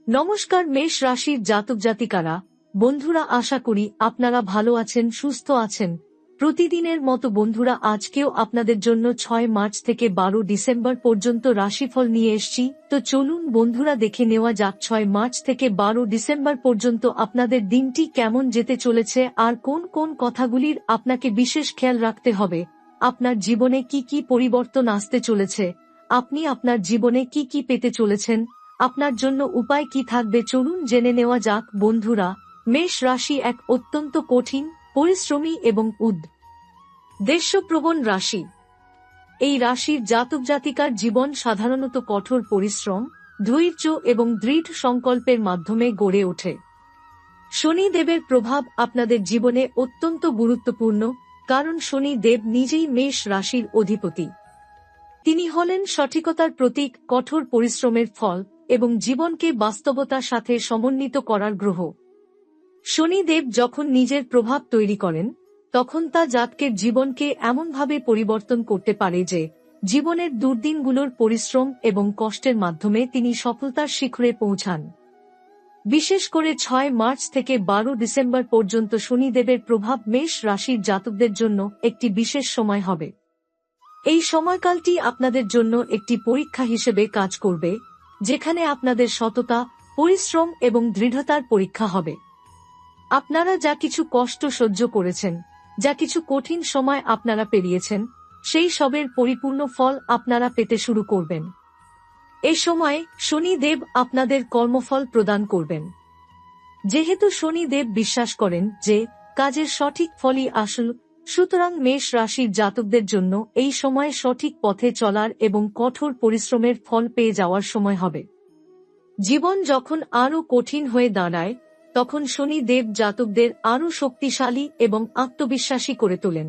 নমস্কার মেষ রাশির জাতক জাতিকারা, বন্ধুরা, আশা করি আপনারা ভালো আছেন, সুস্থ আছেন। প্রতিদিনের মতো বন্ধুরা, আজকেও আপনাদের জন্য 6 মার্চ থেকে 12 ডিসেম্বর পর্যন্ত রাশিফল নিয়ে এসেছি। তো চলুন বন্ধুরা, দেখে নেওয়া যাক 6 মার্চ থেকে 12 ডিসেম্বর পর্যন্ত আপনাদের দিনটি কেমন যেতে চলেছে আর কোন কোন কথাগুলির আপনাকে বিশেষ খেয়াল রাখতে হবে। আপনার জীবনে কি কি পরিবর্তন আসতে চলেছে, আপনি আপনার জীবনে কি কি পেতে চলেছেন, আপনার জন্য উপায় কি থাকবে, চলুন জেনে নেওয়া যাক। বন্ধুরা, মেষ রাশি এক অত্যন্ত কঠিন, পরিশ্রমী এবং উদ্দেশ্যপ্রবণ রাশি। এই রাশির জাতক জাতিকার জীবন সাধারণত কঠোর পরিশ্রম, ধৈর্য এবং দৃঢ় সংকল্পের মাধ্যমে গড়ে ওঠে। শনি দেবের প্রভাব আপনাদের জীবনে অত্যন্ত গুরুত্বপূর্ণ, কারণ শনি দেব নিজেই মেষ রাশির অধিপতি। তিনি হলেন সঠিকতার প্রতীক, কঠোর পরিশ্রমের ফল এবং জীবনকে বাস্তবতার সাথে সমন্বিত করার গ্রহ। শনিদেব যখন নিজের প্রভাব তৈরি করেন, তখন তা জাতকের জীবনকে এমনভাবে পরিবর্তন করতে পারে যে জীবনের দুর্দিনগুলোর পরিশ্রম এবং কষ্টের মাধ্যমে তিনি সফলতার শিখরে পৌঁছান। বিশেষ করে 6 মার্চ থেকে 12 ডিসেম্বর পর্যন্ত শনিদেবের প্রভাব মেষ রাশির জাতকদের জন্য একটি বিশেষ সময় হবে। এই সময়কালটি আপনাদের জন্য একটি পরীক্ষা হিসেবে কাজ করবে, যেখানে আপনাদের সততা, পরিশ্রম এবং দৃঢ়তার পরীক্ষা হবে। আপনারা যা কিছু কষ্ট সহ্য করেছেন, যা কিছু কঠিন সময় আপনারা পেরিয়েছেন, সেই সবের পরিপূর্ণ ফল আপনারা পেতে শুরু করবেন। এ সময় শনি দেব আপনাদের কর্মফল প্রদান করবেন। যেহেতু শনি দেব বিশ্বাস করেন যে কাজের সঠিক ফলই আসল, সুতরাং মেষ রাশির জাতকদের জন্য এই সময় সঠিক পথে চলার এবং কঠোর পরিশ্রমের ফল পেয়ে যাওয়ার সময় হবে। জীবন যখন আরও কঠিন হয়ে দাঁড়ায়, তখন শনি দেব জাতকদের আরও শক্তিশালী এবং আত্মবিশ্বাসী করে তোলেন।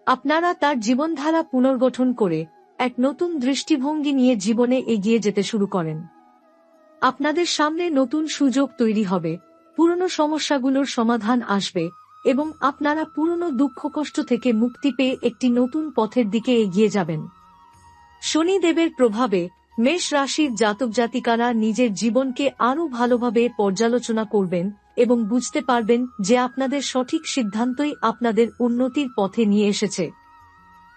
আপনারা তার জীবনধারা পুনর্গঠন করে এক নতুন দৃষ্টিভঙ্গি নিয়ে জীবনে এগিয়ে যেতে শুরু করেন। আপনাদের সামনে নতুন সুযোগ তৈরি হবে, পুরনো সমস্যাগুলোর সমাধান আসবে এবং আপনারা পুরনো দুঃখ কষ্ট থেকে মুক্তি পেয়ে একটি নতুন পথের দিকে এগিয়ে যাবেন। শনি দেবের প্রভাবে মেষ রাশির জাতক জাতিকারা নিজের জীবনকে আরও ভালোভাবে পর্যালোচনা করবেন এবং বুঝতে পারবেন যে আপনাদের সঠিক সিদ্ধান্তই আপনাদের উন্নতির পথে নিয়ে এসেছে।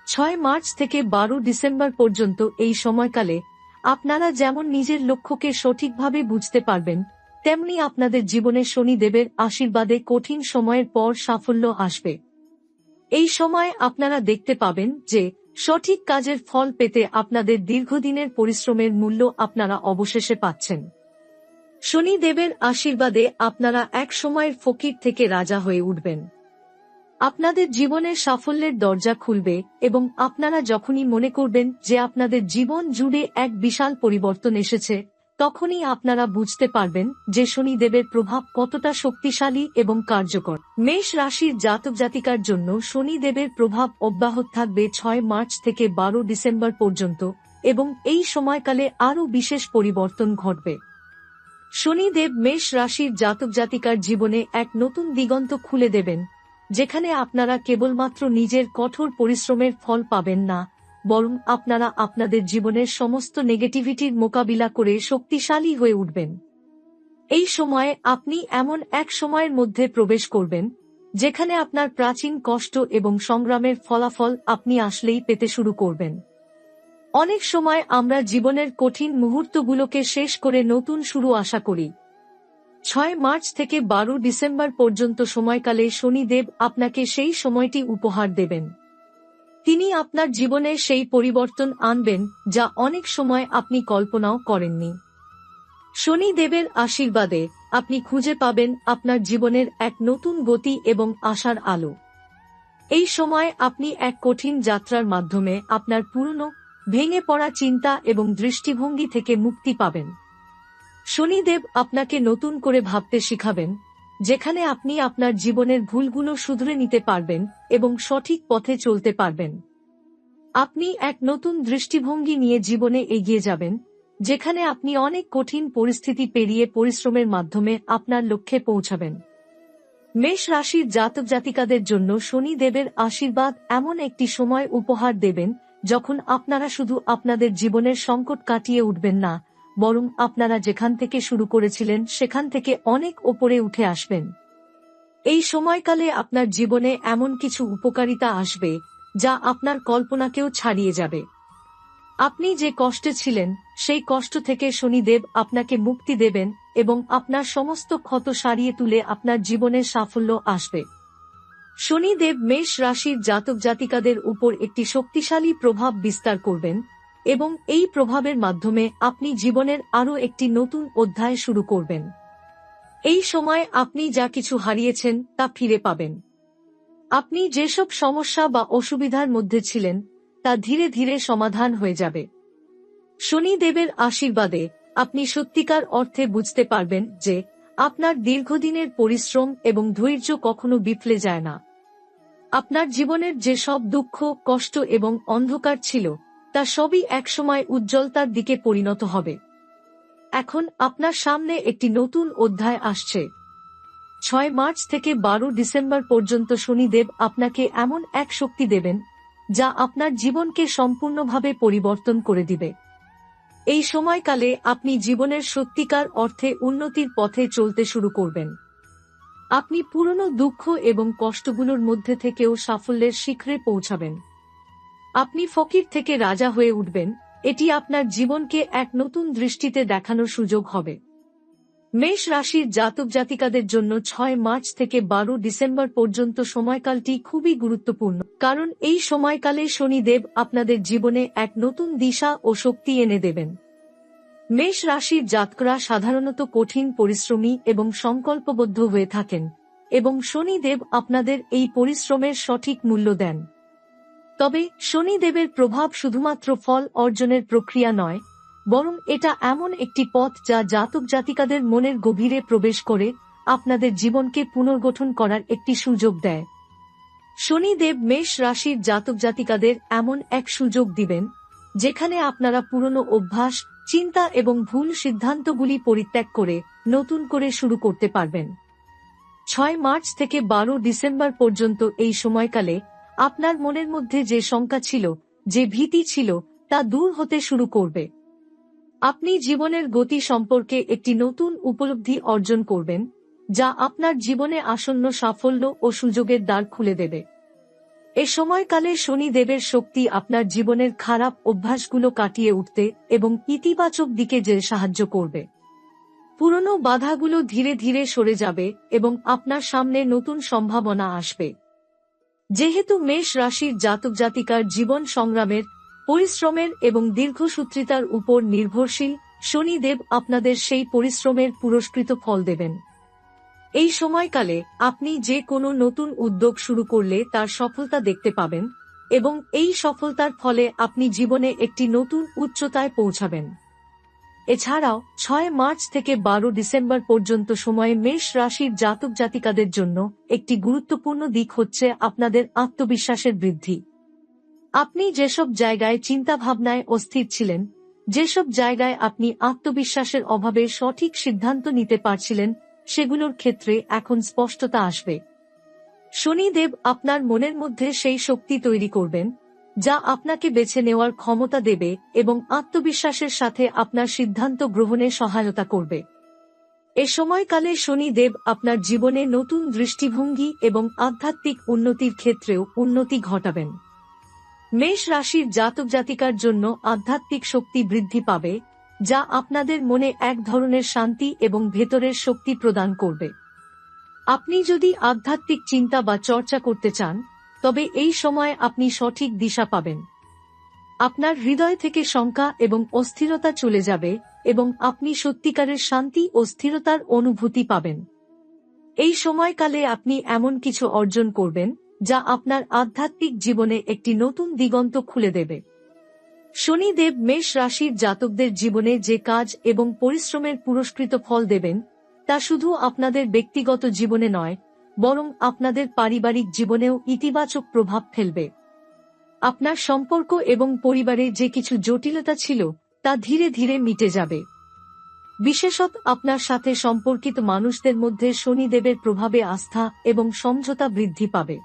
6 মার্চ থেকে 12 ডিসেম্বর পর্যন্ত এই সময়কালে আপনারা যেমন নিজের লক্ষ্যকে সঠিকভাবে বুঝতে পারবেন, তেমনি আপনাদের জীবনে শনি দেবের আশীর্বাদে কঠিন সময়ের পর সাফল্য আসবে। এই সময় আপনারা দেখতে পাবেন যে সঠিক কাজের ফল পেতে আপনাদের দীর্ঘদিনের পরিশ্রমের মূল্য আপনারা অবশেষে পাচ্ছেন। শনি দেবের আশীর্বাদে আপনারা এক সময়ের ফকির থেকে রাজা হয়ে উঠবেন। আপনাদের জীবনের সাফল্যের দরজা খুলবে এবং আপনারা যখনই মনে করবেন যে আপনাদের জীবন জুড়ে এক বিশাল পরিবর্তন এসেছে, তখনই আপনারা বুঝতে পারবেন যে শনিদেবের প্রভাব কতটা শক্তিশালী এবং কার্যকর। মেষ রাশির জাতক জাতিকার জন্য শনিদেবের প্রভাব অব্যাহত থাকবে 6 মার্চ থেকে 12 ডিসেম্বর পর্যন্ত এবং এই সময়কালে আরও বিশেষ পরিবর্তন ঘটবে। শনিদেব মেষ রাশির জাতক জাতিকার জীবনে এক নতুন দিগন্ত খুলে দেবেন, যেখানে আপনারা কেবলমাত্র নিজের কঠোর পরিশ্রমের ফল পাবেন না, বরং আপনারা আপনাদের জীবনের সমস্ত নেগেটিভিটির মোকাবিলা করে শক্তিশালী হয়ে উঠবেন। এই সময়ে আপনি এমন এক সময়ের মধ্যে প্রবেশ করবেন, যেখানে আপনার প্রাচীন কষ্ট এবং সংগ্রামের ফলাফল আপনি আসলেই পেতে শুরু করবেন। অনেক সময় আমরা জীবনের কঠিন মুহূর্তগুলোকে শেষ করে নতুন শুরু আশা করি। 6 মার্চ থেকে 12 ডিসেম্বর পর্যন্ত সময়কালে শনিদেব আপনাকে সেই সময়টি উপহার দেবেন। তিনি আপনার জীবনে সেই পরিবর্তন আনবেন যা অনেক সময় আপনি কল্পনাও করেননি। শনি দেবের আশীর্বাদে আপনি খুঁজে পাবেন আপনার জীবনের এক নতুন গতি এবং আশার আলো। এই সময় আপনি এক কঠিন যাত্রার মাধ্যমে আপনার পুরনো, ভেঙে পড়া চিন্তা এবং দৃষ্টিভঙ্গি থেকে মুক্তি পাবেন। শনিদেব আপনাকে নতুন করে ভাবতে শিখাবেন, যেখানে আপনি আপনার জীবনের ভুলগুলো শুধরে নিতে পারবেন এবং সঠিক পথে চলতে পারবেন। আপনি এক নতুন দৃষ্টিভঙ্গি নিয়ে জীবনে এগিয়ে যাবেন, যেখানে আপনি অনেক কঠিন পরিস্থিতি পেরিয়ে পরিশ্রমের মাধ্যমে আপনার লক্ষ্যে পৌঁছাবেন। মেষ রাশির জাতক জাতিকাদের জন্য শনি দেবের আশীর্বাদ এমন একটি সময় উপহার দেবেন যখন আপনারা শুধু আপনাদের জীবনের সংকট কাটিয়ে উঠবেন না, বরং আপনারা যেখান থেকে শুরু করেছিলেন সেখান থেকে অনেক ওপরে উঠে আসবেন। এই সময়কালে আপনার জীবনে এমন কিছু উপকারিতা আসবে যা আপনার কল্পনাকেও ছাড়িয়ে যাবে। আপনি যে কষ্টে ছিলেন সেই কষ্ট থেকে শনিদেব আপনাকে মুক্তি দেবেন এবং আপনার সমস্ত ক্ষত সারিয়ে তুলে আপনার জীবনে সাফল্য আসবে। শনিদেব মেষ রাশির জাতক জাতিকাদের উপর একটি শক্তিশালী প্রভাব বিস্তার করবেন এবং এই প্রভাবের মাধ্যমে আপনি জীবনের আরও একটি নতুন অধ্যায় শুরু করবেন। এই সময় আপনি যা কিছু হারিয়েছেন তা ফিরে পাবেন। আপনি যেসব সমস্যা বা অসুবিধার মধ্যে ছিলেন তা ধীরে ধীরে সমাধান হয়ে যাবে। শনিদেবের আশীর্বাদে আপনি সত্যিকার অর্থে বুঝতে পারবেন যে আপনার দীর্ঘদিনের পরিশ্রম এবং ধৈর্য কখনো বিফলে যায় না। আপনার জীবনের যে সব দুঃখ, কষ্ট এবং অন্ধকার ছিল তা সবই একসময় উজ্জ্বলতার দিকে পরিণত হবে। এখন আপনার সামনে একটি নতুন অধ্যায় আসছে। 6 মার্চ থেকে 12 ডিসেম্বর পর্যন্ত শনিদেব আপনাকে এমন এক শক্তি দেবেন যা আপনার জীবনকে সম্পূর্ণভাবে পরিবর্তন করে দিবে। এই সময়কালে আপনি জীবনের সত্যিকার অর্থে উন্নতির পথে চলতে শুরু করবেন। আপনি পুরনো দুঃখ এবং কষ্টগুলোর মধ্যে থেকেও সাফল্যের শিখরে পৌঁছাবেন। আপনি ফকির থেকে রাজা হয়ে উঠবেন। এটি আপনার জীবনকে এক নতুন দৃষ্টিতে দেখানোর সুযোগ হবে। মেষ রাশির জাতক জাতিকাদের জন্য 6 মার্চ থেকে 12 ডিসেম্বর পর্যন্ত সময়কালটি খুবই গুরুত্বপূর্ণ, কারণ এই সময়কালে শনিদেব আপনাদের জীবনে এক নতুন দিশা ও শক্তি এনে দেবেন। মেষ রাশির জাতকরা সাধারণত কঠিন পরিশ্রমী এবং সংকল্পবদ্ধ হয়ে থাকেন এবং শনিদেব আপনাদের এই পরিশ্রমের সঠিক মূল্য দেন। তবে শনিদেবের প্রভাব শুধুমাত্র ফল অর্জনের প্রক্রিয়া নয়, বরং এটা এমন একটি পথ যা জাতক জাতিকাদের মনের গভীরে প্রবেশ করে আপনাদের জীবনকে পুনর্গঠন করার একটি সুযোগ দেয়। শনিদেব মেষ রাশির জাতক জাতিকাদের এমন এক সুযোগ দিবেন যেখানে আপনারা পুরনো অভ্যাস, চিন্তা এবং ভুল সিদ্ধান্তগুলি পরিত্যাগ করে নতুন করে শুরু করতে পারবেন। 6 মার্চ থেকে 12 ডিসেম্বর পর্যন্ত এই সময়কালে আপনার মনের মধ্যে যে শঙ্কা ছিল, যে ভীতি ছিল, তা দূর হতে শুরু করবে। আপনি জীবনের গতি সম্পর্কে একটি নতুন উপলব্ধি অর্জন করবেন যা আপনার জীবনে আসন্ন সাফল্য ও সুযোগের দ্বার খুলে দেবে। এ সময়কালে শনিদেবের শক্তি আপনার জীবনের খারাপ অভ্যাসগুলো কাটিয়ে উঠতে এবং ইতিবাচক দিকে যেতে সাহায্য করবে। পুরনো বাধাগুলো ধীরে ধীরে সরে যাবে এবং আপনার সামনে নতুন সম্ভাবনা আসবে। যেহেতু মেষ রাশির জাতক জাতিকার জীবন সংগ্রামের, পরিশ্রমের এবং দীর্ঘসূত্রিতার উপর নির্ভরশীল, শনিদেব আপনাদের সেই পরিশ্রমের পুরস্কৃত ফল দেবেন। এই সময়কালে আপনি যে কোনো নতুন উদ্যোগ শুরু করলে তার সফলতা দেখতে পাবেন এবং এই সফলতার ফলে আপনি জীবনে একটি নতুন উচ্চতায় পৌঁছাবেন। এছাড়াও 6 মার্চ থেকে 12 ডিসেম্বর পর্যন্ত সময়ে মেষ রাশির জাতক জাতিকাদের জন্য একটি গুরুত্বপূর্ণ দিক হচ্ছে আপনাদের আত্মবিশ্বাসের বৃদ্ধি। আপনি যেসব জায়গায় চিন্তাভাবনায় অস্থির ছিলেন, যেসব জায়গায় আপনি আত্মবিশ্বাসের অভাবে সঠিক সিদ্ধান্ত নিতে পারছিলেন, সেগুলোর ক্ষেত্রে এখন স্পষ্টতা আসবে। শনিদেব আপনার মনের মধ্যে সেই শক্তি তৈরি করবেন যা আপনাকে বেছে নেওয়ার ক্ষমতা দেবে এবং আত্মবিশ্বাসের সাথে আপনার সিদ্ধান্ত গ্রহণে সহায়তা করবে। এ সময়কালে শনিদেব আপনার জীবনে নতুন দৃষ্টিভঙ্গি এবং আধ্যাত্মিক উন্নতির ক্ষেত্রেও উন্নতি ঘটাবেন। মেষ রাশির জাতক জাতিকার জন্য আধ্যাত্মিক শক্তি বৃদ্ধি পাবে যা আপনাদের মনে এক ধরনের শান্তি এবং ভেতরের শক্তি প্রদান করবে। আপনি যদি আধ্যাত্মিক চিন্তা বা চর্চা করতে চান, তবে এই সময় আপনি সঠিক দিশা পাবেন। আপনার হৃদয় থেকে শঙ্কা এবং অস্থিরতা চলে যাবে এবং আপনি সত্যিকারের শান্তি ও স্থিরতার অনুভূতি পাবেন। এই সময়কালে আপনি এমন কিছু অর্জন করবেন যা আপনার আধ্যাত্মিক জীবনে একটি নতুন দিগন্ত খুলে দেবে। শনিদেব মেষ রাশির জাতকদের জীবনে যে কাজ এবং পরিশ্রমের পুরস্কৃত ফল দেবেন তা শুধু আপনাদের ব্যক্তিগত জীবনে নয়, বরং আপনাদের পারিবারিক জীবনেও ইতিবাচক প্রভাব ফেলবে। আপনার সম্পর্ক এবং পরিবারে যে কিছু জটিলতা ছিল তা ধীরে ধীরে মিটে যাবে। বিশেষত আপনার সাথে সম্পর্কিত মানুষদের মধ্যে শনিদেবের প্রভাবে আস্থা এবং সমঝোতা বৃদ্ধি পাবে।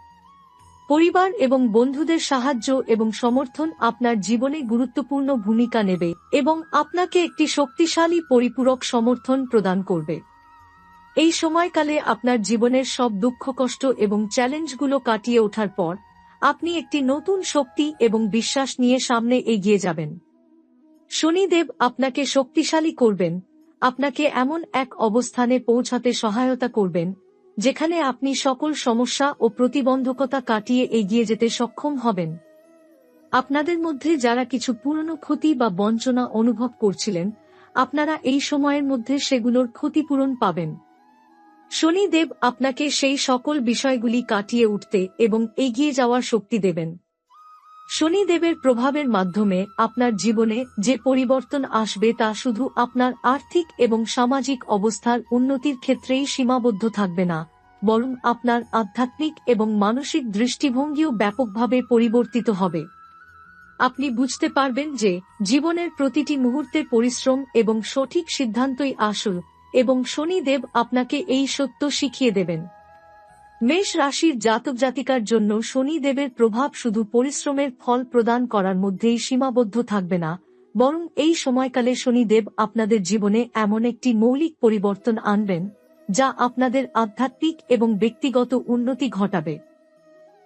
পরিবার এবং বন্ধুদের সাহায্য এবং সমর্থন আপনার জীবনে গুরুত্বপূর্ণ ভূমিকা নেবে এবং আপনাকে একটি শক্তিশালী পরিপূরক সমর্থন প্রদান করবে। এই সময়কালে আপনার জীবনের সব দুঃখ কষ্ট এবং চ্যালেঞ্জগুলো কাটিয়ে ওঠার পর আপনি একটি নতুন শক্তি এবং বিশ্বাস নিয়ে সামনে এগিয়ে যাবেন। শনিদেব আপনাকে শক্তিশালী করবেন, আপনাকে এমন এক অবস্থানে পৌঁছাতে সহায়তা করবেন যেখানে আপনি সকল সমস্যা ও প্রতিবন্ধকতা কাটিয়ে এগিয়ে যেতে সক্ষম হবেন। আপনাদের মধ্যে যারা কিছু পুরনো ক্ষতি বা বঞ্চনা অনুভব করছিলেন, আপনারা এই সময়ের মধ্যে সেগুলোর ক্ষতিপূরণ পাবেন। শনিদেব আপনাকে সেই সকল বিষয়গুলি কাটিয়ে উঠতে এবং এগিয়ে যাওয়ার শক্তি দেবেন। শনিদেবের প্রভাবের মাধ্যমে আপনার জীবনে যে পরিবর্তন আসবে তা শুধু আপনার আর্থিক এবং সামাজিক অবস্থার উন্নতির ক্ষেত্রেই সীমাবদ্ধ থাকবে না, বরং আপনার আধ্যাত্মিক এবং মানসিক দৃষ্টিভঙ্গিও ব্যাপকভাবে পরিবর্তিত হবে। আপনি বুঝতে পারবেন যে জীবনের প্রতিটি মুহূর্তের পরিশ্রম এবং সঠিক সিদ্ধান্তই আসল, এবং শনিদেব আপনাকে এই সত্য শিখিয়ে দেবেন। মেষ রাশির জাতক জাতিকার জন্য শনিদেবের প্রভাব শুধু পরিশ্রমের ফল প্রদান করার মধ্যেই সীমাবদ্ধ থাকবে না, বরং এই সময়কালে শনিদেব আপনাদের জীবনে এমন একটি মৌলিক পরিবর্তন আনবেন যা আপনাদের আধ্যাত্মিক এবং ব্যক্তিগত উন্নতি ঘটাবে।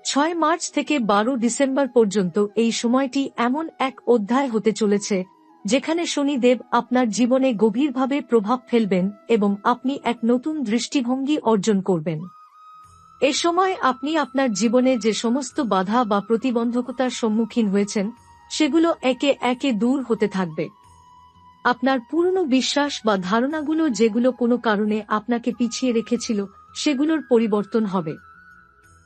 6 মার্চ থেকে 12 ডিসেম্বর পর্যন্ত এই সময়টি এমন এক অধ্যায় হতে চলেছে যেখানে শনিদেব আপনার জীবনে গভীরভাবে প্রভাব ফেলবেন এবং আপনি এক নতুন দৃষ্টিভঙ্গি অর্জন করবেন। এ সময় আপনি আপনার জীবনে যে সমস্ত বাধা বা প্রতিবন্ধকতার সম্মুখীন হয়েছেন সেগুলো একে একে দূর হতে থাকবে। আপনার পুরনো বিশ্বাস বা ধারণাগুলো যেগুলো কোনো কারণে আপনাকে পিছিয়ে রেখেছিল সেগুলোর পরিবর্তন হবে।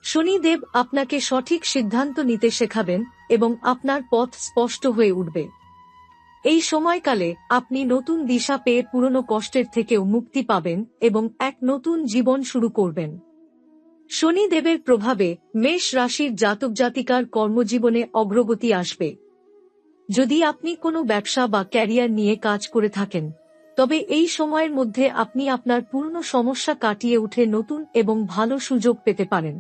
শনিদেব আপনাকে সঠিক সিদ্ধান্ত নিতে শেখাবেন এবং আপনার পথ স্পষ্ট হয়ে উঠবে। এই সময়কালে আপনি নতুন দিশা পেয়ে পুরনো কষ্টের থেকেও মুক্তি পাবেন এবং এক নতুন জীবন শুরু করবেন। শনিদেবের প্রভাবে মেষ রাশির জাতক জাতিকার কর্মজীবনে অগ্রগতি আসবে। যদি আপনি কোনো ব্যবসা বা ক্যারিয়ার নিয়ে কাজ করে থাকেন, তবে এই সময়ের মধ্যে আপনি আপনার পুরনো সমস্যা কাটিয়ে উঠে নতুন এবং ভালো সুযোগ পেতে পারেন।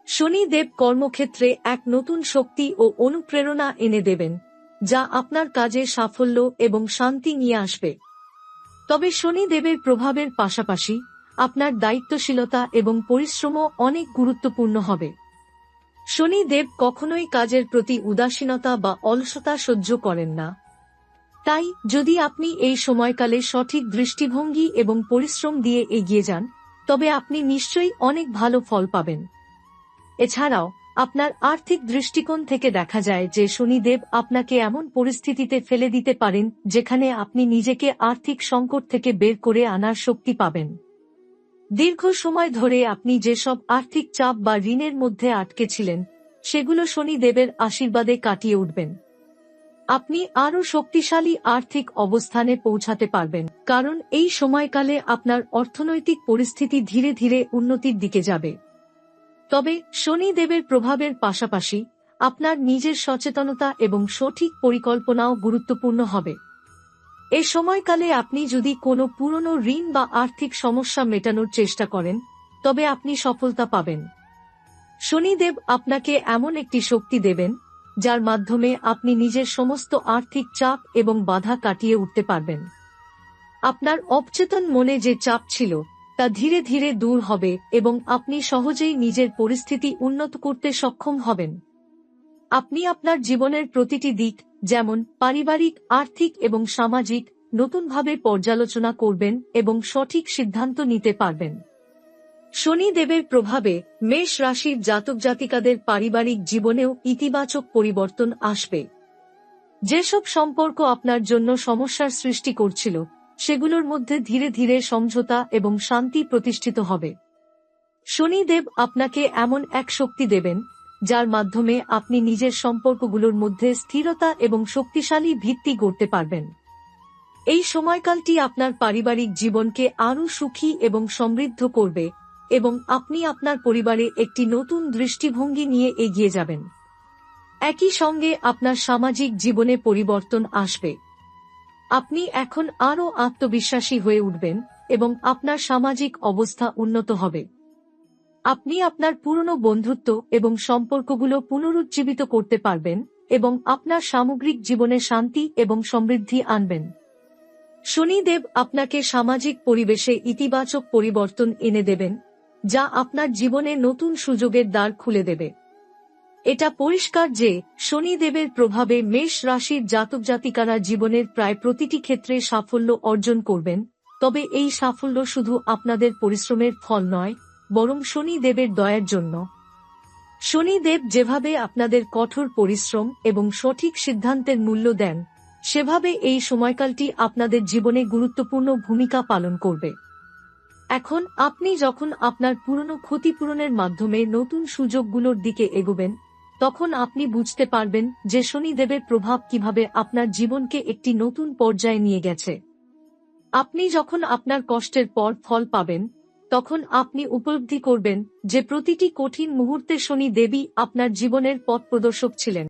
শনিদেব কর্মক্ষেত্রে এক নতুন শক্তি ও অনুপ্রেরণা এনে দেবেন, যা আপনার কাজে সাফল্য এবং শান্তি নিয়ে আসবে। তবে শনিদেবের প্রভাবের পাশাপাশি আপনার দায়িত্বশীলতা এবং পরিশ্রমও অনেক গুরুত্বপূর্ণ হবে। শনিদেব কখনোই কাজের প্রতি উদাসীনতা বা অলসতা সহ্য করেন না। তাই যদি আপনি এই সময়কালে সঠিক দৃষ্টিভঙ্গি এবং পরিশ্রম দিয়ে এগিয়ে যান, তবে আপনি নিশ্চয়ই অনেক ভালো ফল পাবেন। এছাড়াও আপনার আর্থিক দৃষ্টিকোণ থেকে দেখা যায় যে শনিদেব আপনাকে এমন পরিস্থিতিতে ফেলে দিতে পারেন যেখানে আপনি নিজেকে আর্থিক সংকট থেকে বের করে আনার শক্তি পাবেন। দীর্ঘ সময় ধরে আপনি যেসব আর্থিক চাপ বা ঋণের মধ্যে আটকে ছিলেন সেগুলো শনিদেবের আশীর্বাদে কাটিয়ে উঠবেন। আপনি আরও শক্তিশালী আর্থিক অবস্থানে পৌঁছাতে পারবেন, কারণ এই সময়কালে আপনার অর্থনৈতিক পরিস্থিতি ধীরে ধীরে উন্নতির দিকে যাবে। তবে শনিদেবের প্রভাবের পাশাপাশি আপনার নিজের সচেতনতা এবং সঠিক পরিকল্পনাও গুরুত্বপূর্ণ হবে। এ সময়কালে আপনি যদি কোনো পুরনো ঋণ বা আর্থিক সমস্যা মেটানোর চেষ্টা করেন, তবে আপনি সফলতা পাবেন। শনিদেব আপনাকে এমন একটি শক্তি দেবেন যার মাধ্যমে আপনি নিজের সমস্ত আর্থিক চাপ এবং বাধা কাটিয়ে উঠতে পারবেন। আপনার অবচেতন মনে যে চাপ ছিল তা ধীরে ধীরে দূর হবে এবং আপনি সহজেই নিজের পরিস্থিতি উন্নত করতে সক্ষম হবেন। আপনি আপনার জীবনের প্রতিটি দিক, যেমন পারিবারিক, আর্থিক এবং সামাজিক, নতুনভাবে পর্যালোচনা করবেন এবং সঠিক সিদ্ধান্ত নিতে পারবেন। শনিদেবের প্রভাবে মেষ রাশির জাতক জাতিকাদের পারিবারিক জীবনেও ইতিবাচক পরিবর্তন আসবে। যেসব সম্পর্ক আপনার জন্য সমস্যার সৃষ্টি করছিল সেগুলোর মধ্যে ধীরে ধীরে সমঝোতা এবং শান্তি প্রতিষ্ঠিত হবে। শনিদেব আপনাকে এমন এক শক্তি দেবেন যার মাধ্যমে আপনি নিজের সম্পর্কগুলোর মধ্যে স্থিরতা এবং শক্তিশালী ভিত্তি গড়তে পারবেন। এই সময়কালটি আপনার পারিবারিক জীবনকে আরও সুখী এবং সমৃদ্ধ করবে এবং আপনি আপনার পরিবারে একটি নতুন দৃষ্টিভঙ্গি নিয়ে এগিয়ে যাবেন। একই সঙ্গে আপনার সামাজিক জীবনে পরিবর্তন আসবে। আপনি এখন আরও আত্মবিশ্বাসী হয়ে উঠবেন এবং আপনার সামাজিক অবস্থা উন্নত হবে। আপনি আপনার পুরনো বন্ধুত্ব এবং সম্পর্কগুলো পুনরুজ্জীবিত করতে পারবেন এবং আপনার সামগ্রিক জীবনে শান্তি এবং সমৃদ্ধি আনবেন। শনিদেব আপনাকে সামাজিক পরিবেশে ইতিবাচক পরিবর্তন এনে দেবেন, যা আপনার জীবনে নতুন সুযোগের দ্বার খুলে দেবে। এটা পরিষ্কার যে শনিদেবের প্রভাবে মেষ রাশির জাতক জাতিকারা জীবনের প্রায় প্রতিটি ক্ষেত্রে সাফল্য অর্জন করবেন, তবে এই সাফল্য শুধু আপনাদের পরিশ্রমের ফল নয়, বরং শনিদেবের দয়ার জন্য। শনিদেব যেভাবে আপনাদের কঠোর পরিশ্রম এবং সঠিক সিদ্ধান্তের মূল্য দেন, সেভাবে এই সময়কালটি আপনাদের জীবনে গুরুত্বপূর্ণ ভূমিকা পালন করবে। এখন আপনি যখন আপনার পুরনো ক্ষতিপূরণের মাধ্যমে নতুন সুযোগগুলোর দিকে এগোবেন, তখন আপনি বুঝতে পারবেন যে শনিদেবের প্রভাব কিভাবে আপনার জীবনকে একটি নতুন পর্যায়ে নিয়ে গেছে। আপনি যখন আপনার কষ্টের পর ফল পাবেন, তখন আপনি উপলব্ধি করবেন যে প্রতিটি কঠিন মুহূর্তে শনি দেবী আপনার জীবনের পথ প্রদর্শক ছিলেন।